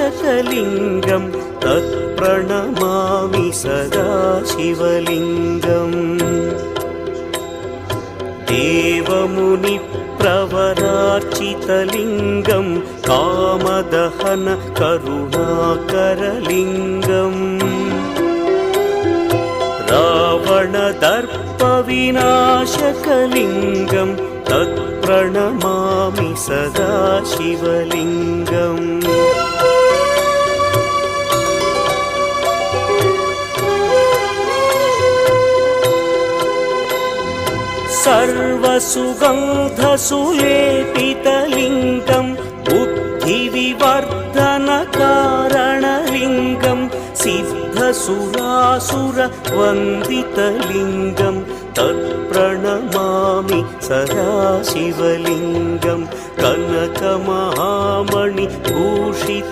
विनाशकलिङ्गं तत्प्रणमामि सदा शिवलिङ्गम् देवमुनिप्रवरार्चितलिङ्गं कामदहन करुणाकरलिङ्गम् रावणदर्पविनाशकलिङ्गं तत्प्रणमामि सदा शिवलिङ्गम् सर्वसुगन्धसुलेपितलिङ्गं बुद्धिविवर्धनकारणलिङ्गं सिद्धसुरासुरवन्दितलिङ्गं तत्प्रणमामि सदा शिवलिङ्गं कनकमहामणिभूषित